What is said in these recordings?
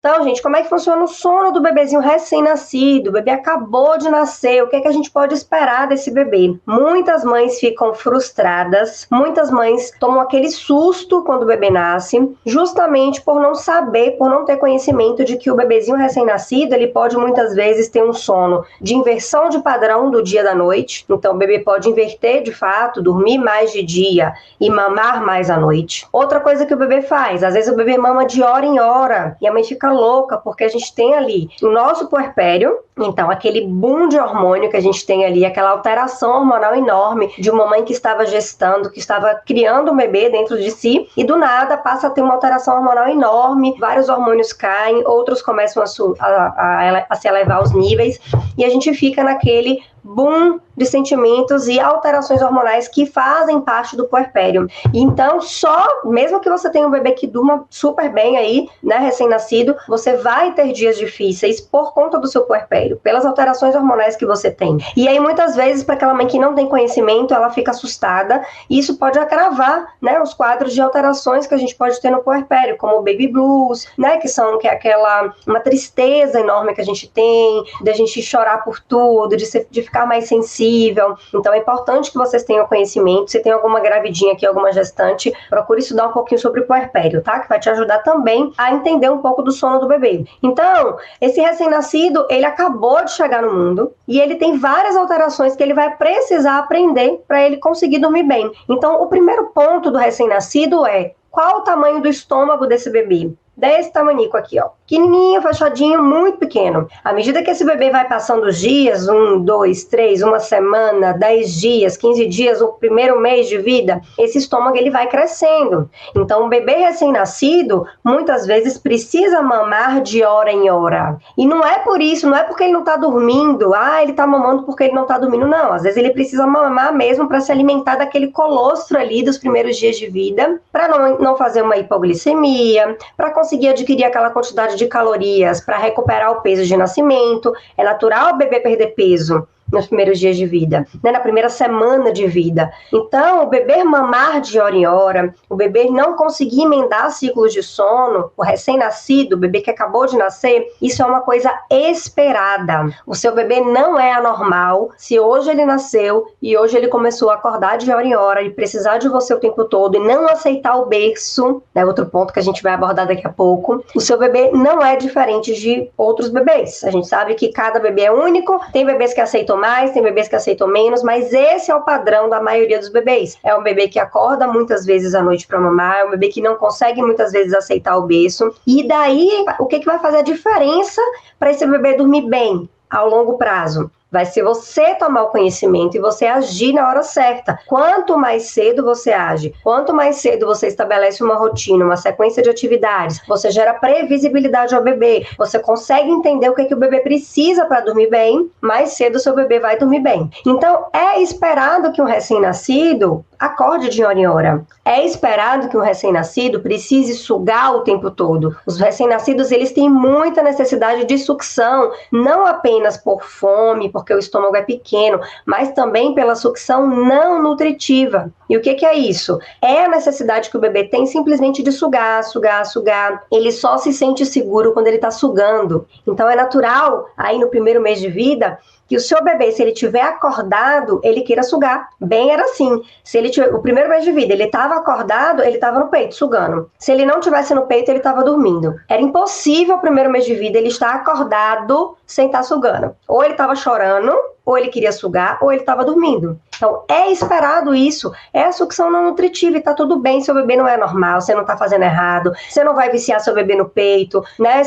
Então, gente, como é que funciona o sono do bebezinho recém-nascido? O bebê acabou de nascer, o que é que a gente pode esperar desse bebê? Muitas mães ficam frustradas, muitas mães tomam aquele susto quando o bebê nasce, justamente por não saber, por não ter conhecimento de que o bebezinho recém-nascido, ele pode muitas vezes ter um sono de inversão de padrão do dia e da noite. Então, o bebê pode inverter de fato, dormir mais de dia e mamar mais à noite. Outra coisa que o bebê faz, às vezes o bebê mama de hora em hora e a mãe fica louca, porque a gente tem ali o nosso puerpério, então aquele boom de hormônio que a gente tem ali, aquela alteração hormonal enorme de uma mãe que estava gestando, que estava criando um bebê dentro de si, e do nada passa a ter uma alteração hormonal enorme, vários hormônios caem, outros começam a se elevar os níveis, e a gente fica naquele boom de sentimentos e alterações hormonais que fazem parte do puerpério. Então, mesmo que você tenha um bebê que durma super bem aí, né, recém-nascido, você vai ter dias difíceis por conta do seu puerpério, pelas alterações hormonais que você tem. E aí, muitas vezes, para aquela mãe que não tem conhecimento, ela fica assustada, e isso pode agravar, né, os quadros de alterações que a gente pode ter no puerpério, como o baby blues, né, que é aquela uma tristeza enorme que a gente tem, de a gente chorar por tudo, de ficar mais sensível. Então é importante que vocês tenham conhecimento. Se tem alguma gravidinha aqui, alguma gestante, procure estudar um pouquinho sobre o puerpério, tá? Que vai te ajudar também a entender um pouco do sono do bebê. Então, esse recém-nascido, ele acabou de chegar no mundo e ele tem várias alterações que ele vai precisar aprender para ele conseguir dormir bem. Então, o primeiro ponto do recém-nascido é: qual o tamanho do estômago desse bebê? Desse tamanico aqui, ó. Pequenininho, fechadinho, muito pequeno. À medida que esse bebê vai passando os dias, 1, 2, 3, uma semana, 10 dias, 15 dias, o primeiro mês de vida, esse estômago ele vai crescendo. Então, o bebê recém-nascido, muitas vezes, precisa mamar de hora em hora. E não é por isso, não é porque ele não tá dormindo, ele tá mamando porque ele não tá dormindo, não. Às vezes ele precisa mamar mesmo para se alimentar daquele colostro ali dos primeiros dias de vida, para não fazer uma hipoglicemia, para conseguir adquirir aquela quantidade de calorias para recuperar o peso de nascimento. É natural o bebê perder peso nos primeiros dias de vida, né, na primeira semana de vida. Então, o bebê mamar de hora em hora, o bebê não conseguir emendar ciclos de sono, o recém-nascido, o bebê que acabou de nascer, isso é uma coisa esperada. O seu bebê não é anormal. Se hoje ele nasceu e hoje ele começou a acordar de hora em hora e precisar de você o tempo todo e não aceitar o berço, né, outro ponto que a gente vai abordar daqui a pouco, o seu bebê não é diferente de outros bebês. A gente sabe que cada bebê é único, tem bebês que aceitam mais, tem bebês que aceitam menos, mas esse é o padrão da maioria dos bebês. É um bebê que acorda muitas vezes à noite para mamar, é um bebê que não consegue muitas vezes aceitar o berço. E daí, o que vai fazer a diferença para esse bebê dormir bem ao longo prazo? Vai ser você tomar o conhecimento e você agir na hora certa. Quanto mais cedo você age, quanto mais cedo você estabelece uma rotina, uma sequência de atividades, você gera previsibilidade ao bebê, você consegue entender o que o bebê precisa para dormir bem, mais cedo o seu bebê vai dormir bem. Então, é esperado que um recém-nascido acorde de hora em hora. É esperado que um recém-nascido precise sugar o tempo todo. Os recém-nascidos, eles têm muita necessidade de sucção, não apenas por fome, porque o estômago é pequeno, mas também pela sucção não nutritiva. E o que é isso? É a necessidade que o bebê tem simplesmente de sugar, sugar, sugar. Ele só se sente seguro quando ele está sugando. Então é natural, aí no primeiro mês de vida, que o seu bebê, se ele tiver acordado, ele queira sugar. Bem era assim. Se ele tiver, o primeiro mês de vida, ele estava acordado, ele estava no peito, sugando. Se ele não tivesse no peito, ele estava dormindo. Era impossível o primeiro mês de vida ele estar acordado sem estar sugando. Ou ele estava chorando, ou ele queria sugar, ou ele estava dormindo. Então, é esperado isso. É a sucção não nutritiva e tá tudo bem. Seu bebê não é normal, você não tá fazendo errado, você não vai viciar seu bebê no peito, né?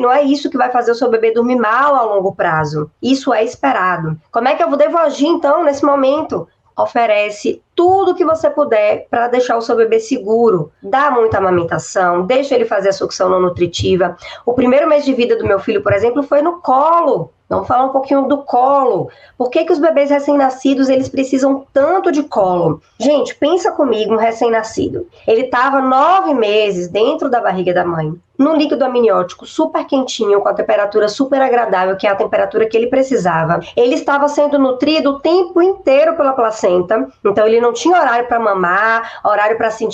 Não é isso que vai fazer o seu bebê dormir mal a longo prazo. Isso é esperado. Como é que eu devo agir, então, nesse momento? Oferece tudo que você puder para deixar o seu bebê seguro. Dá muita amamentação, deixa ele fazer a sucção não nutritiva. O primeiro mês de vida do meu filho, por exemplo, foi no colo. Vamos falar um pouquinho do colo. Por que os bebês recém-nascidos, eles precisam tanto de colo? Gente, pensa comigo, um recém-nascido. Ele estava 9 meses dentro da barriga da mãe, num líquido amniótico super quentinho, com a temperatura super agradável, que é a temperatura que ele precisava. Ele estava sendo nutrido o tempo inteiro pela placenta, então ele não tinha horário para mamar, horário para se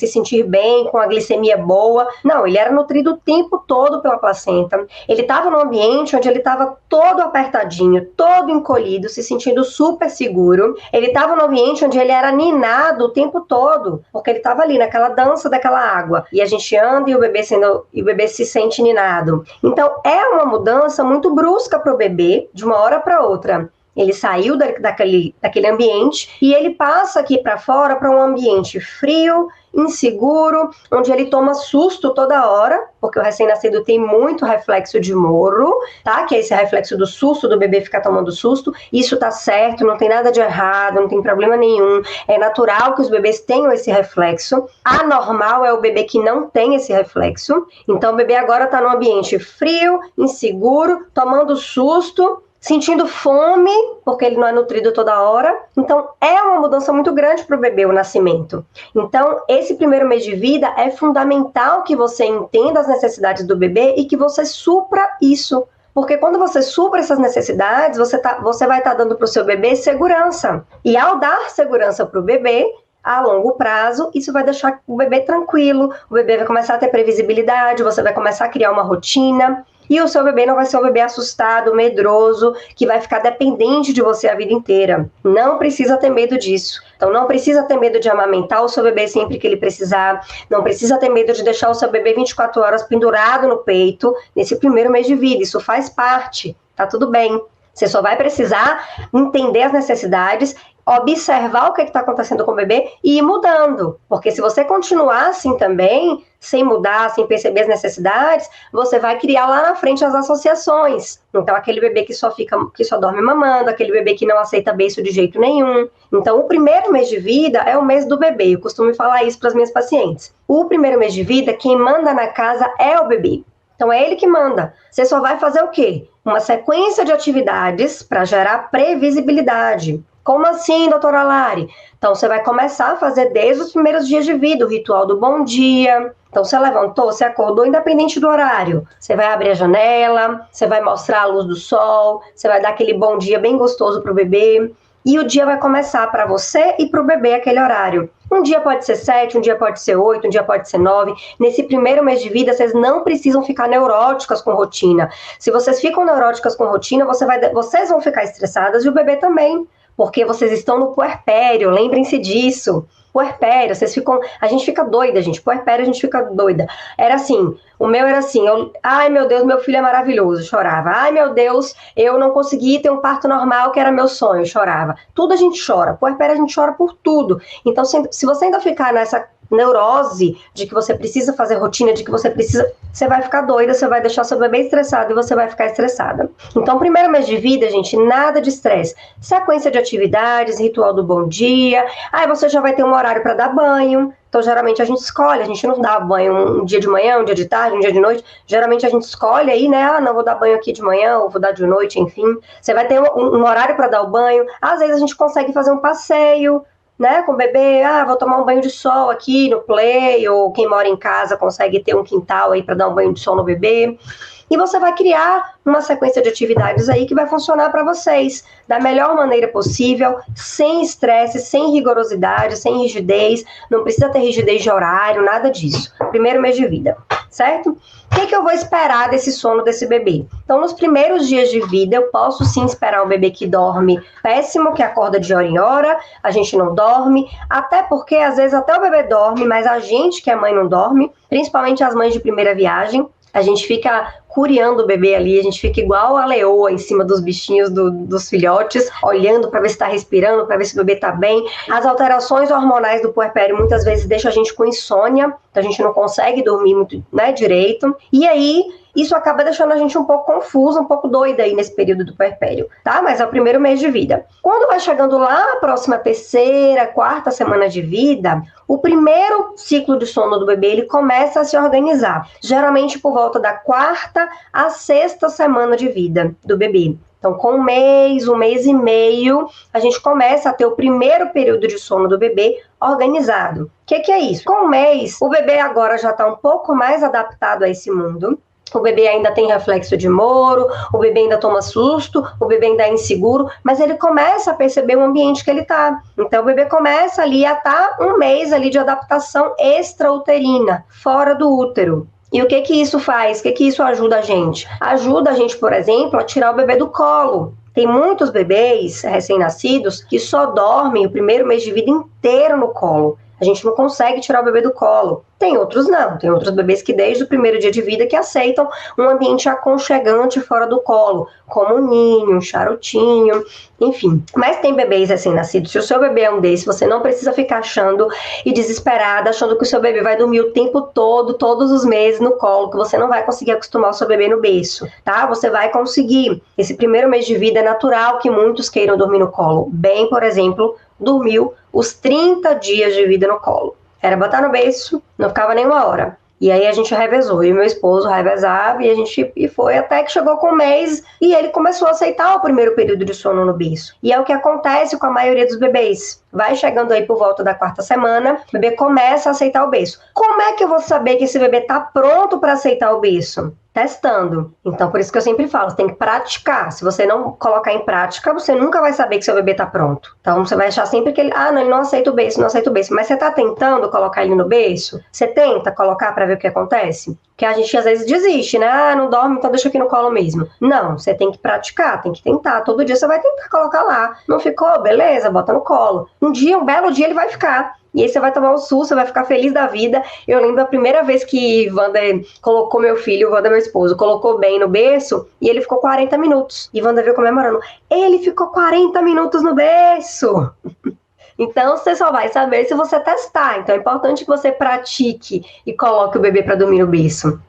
sentir bem, com a glicemia boa. Não, ele era nutrido o tempo todo pela placenta. Ele estava num ambiente onde ele estava todo apertadinho, todo encolhido, se sentindo super seguro. Ele estava num ambiente onde ele era ninado o tempo todo, porque ele estava ali naquela dança daquela água. E a gente anda e o bebê se sente ninado. Então, é uma mudança muito brusca para o bebê, de uma hora para outra. Ele saiu daquele ambiente e ele passa aqui para fora para um ambiente frio, inseguro, onde ele toma susto toda hora, porque o recém-nascido tem muito reflexo de Moro, tá? Que é esse reflexo do susto, do bebê ficar tomando susto. Isso tá certo, não tem nada de errado, não tem problema nenhum. É natural que os bebês tenham esse reflexo. Anormal é o bebê que não tem esse reflexo. Então o bebê agora tá num ambiente frio, inseguro, tomando susto, sentindo fome, porque ele não é nutrido toda hora. Então, é uma mudança muito grande para o bebê, o nascimento. Então, esse primeiro mês de vida é fundamental que você entenda as necessidades do bebê e que você supra isso. Porque quando você supra essas necessidades, você vai estar dando para o seu bebê segurança. E ao dar segurança para o bebê, a longo prazo, isso vai deixar o bebê tranquilo, o bebê vai começar a ter previsibilidade, você vai começar a criar uma rotina. E o seu bebê não vai ser um bebê assustado, medroso, que vai ficar dependente de você a vida inteira. Não precisa ter medo disso. Então, não precisa ter medo de amamentar o seu bebê sempre que ele precisar. Não precisa ter medo de deixar o seu bebê 24 horas pendurado no peito nesse primeiro mês de vida. Isso faz parte. Tá tudo bem. Você só vai precisar entender as necessidades, observar o que está acontecendo com o bebê e ir mudando. Porque se você continuar assim também, sem mudar, sem perceber as necessidades, você vai criar lá na frente as associações. Então, aquele bebê que só dorme mamando, aquele bebê que não aceita beiço de jeito nenhum. Então, o primeiro mês de vida é o mês do bebê. Eu costumo falar isso para as minhas pacientes. O primeiro mês de vida, quem manda na casa é o bebê. Então, é ele que manda. Você só vai fazer o quê? Uma sequência de atividades para gerar previsibilidade. Como assim, doutora Lari? Então, você vai começar a fazer desde os primeiros dias de vida, o ritual do bom dia. Então, você levantou, você acordou, independente do horário. Você vai abrir a janela, você vai mostrar a luz do sol, você vai dar aquele bom dia bem gostoso para o bebê. E o dia vai começar para você e para o bebê aquele horário. Um dia pode ser 7, um dia pode ser 8, um dia pode ser 9. Nesse primeiro mês de vida, vocês não precisam ficar neuróticas com rotina. Se vocês ficam neuróticas com rotina, vocês vão ficar estressadas e o bebê também. Porque vocês estão no puerpério, lembrem-se disso. Puerpério, a gente fica doida, gente. Puerpério, a gente fica doida. Era assim, o meu era assim, ai meu Deus, meu filho é maravilhoso, chorava. Ai meu Deus, eu não consegui ter um parto normal, que era meu sonho, chorava. Tudo a gente chora, puerpério a gente chora por tudo. Então, se você ainda ficar nessa neurose de que você precisa fazer rotina, de que você vai ficar doida, você vai deixar seu bebê estressado e você vai ficar estressada. Então, primeiro mês de vida, gente, nada de estresse. Sequência de atividades, ritual do bom dia. Aí você já vai ter um horário para dar banho. Então, geralmente a gente escolhe, a gente não dá banho um dia de manhã, um dia de tarde, um dia de noite. Geralmente a gente escolhe aí, né? Ah, não vou dar banho aqui de manhã, ou vou dar de noite, enfim. Você vai ter um horário para dar o banho. Às vezes a gente consegue fazer um passeio, né, com o bebê, vou tomar um banho de sol aqui no play, ou quem mora em casa consegue ter um quintal aí para dar um banho de sol no bebê. E você vai criar uma sequência de atividades aí que vai funcionar para vocês da melhor maneira possível, sem estresse, sem rigorosidade, sem rigidez. Não precisa ter rigidez de horário, nada disso. Primeiro mês de vida, certo? O que eu vou esperar desse sono desse bebê? Então, nos primeiros dias de vida, eu posso sim esperar um bebê que dorme péssimo, que acorda de hora em hora, a gente não dorme, até porque às vezes até o bebê dorme, mas a gente que é mãe não dorme, principalmente as mães de primeira viagem. A gente fica curiando o bebê ali, a gente fica igual a leoa em cima dos bichinhos dos filhotes, olhando para ver se está respirando, para ver se o bebê está bem. As alterações hormonais do puerpério muitas vezes deixam a gente com insônia, então a gente não consegue dormir muito, né, direito. E aí, Isso acaba deixando a gente um pouco confusa, um pouco doida aí nesse período do puerpério, tá? Mas é o primeiro mês de vida. Quando vai chegando lá a próxima terceira, quarta semana de vida, o primeiro ciclo de sono do bebê, ele começa a se organizar, geralmente por volta da quarta à sexta semana de vida do bebê. Então, com um mês e meio, a gente começa a ter o primeiro período de sono do bebê organizado. O que é isso? Com um mês, o bebê agora já está um pouco mais adaptado a esse mundo. O bebê ainda tem reflexo de Moro, o bebê ainda toma susto, o bebê ainda é inseguro, mas ele começa a perceber o ambiente que ele está. Então, o bebê começa ali a estar um mês ali de adaptação extrauterina, fora do útero. E o que isso faz? O que isso ajuda a gente? Ajuda a gente, por exemplo, a tirar o bebê do colo. Tem muitos bebês recém-nascidos que só dormem o primeiro mês de vida inteiro no colo. A gente não consegue tirar o bebê do colo. Tem outros não, tem outros bebês que desde o primeiro dia de vida que aceitam um ambiente aconchegante fora do colo, como um ninho, um charutinho, enfim. Mas tem bebês recém-nascidos, se o seu bebê é um desses, você não precisa ficar achando e desesperada, achando que o seu bebê vai dormir o tempo todo, todos os meses no colo, que você não vai conseguir acostumar o seu bebê no berço, tá? Você vai conseguir. Esse primeiro mês de vida é natural que muitos queiram dormir no colo. Bem, por exemplo, dormiu os 30 dias de vida no colo. Era botar no berço, não ficava nem uma hora. E aí a gente revezou, eu e meu esposo revezava e foi até que chegou com um mês e ele começou a aceitar o primeiro período de sono no berço. E é o que acontece com a maioria dos bebês. Vai chegando aí por volta da quarta semana, o bebê começa a aceitar o berço. Como é que eu vou saber que esse bebê está pronto para aceitar o berço? Testando. Então, por isso que eu sempre falo, você tem que praticar. Se você não colocar em prática, você nunca vai saber que seu bebê tá pronto. Então, você vai achar sempre que ele, não, ele não aceita o berço, não aceita o berço. Mas você tá tentando colocar ele no berço? Você tenta colocar para ver o que acontece? Porque a gente às vezes desiste, né? Não dorme, então deixa aqui no colo mesmo. Não, você tem que praticar, tem que tentar. Todo dia você vai tentar colocar lá. Não ficou? Beleza, bota no colo. Um belo dia ele vai ficar. E aí você vai tomar um susto, você vai ficar feliz da vida. Eu lembro a primeira vez que Wander colocou meu filho, Wander, meu esposo, colocou bem no berço e ele ficou 40 minutos. E Wander veio comemorando. Ele ficou 40 minutos no berço! Então, você só vai saber se você testar. Então, é importante que você pratique e coloque o bebê para dormir no berço.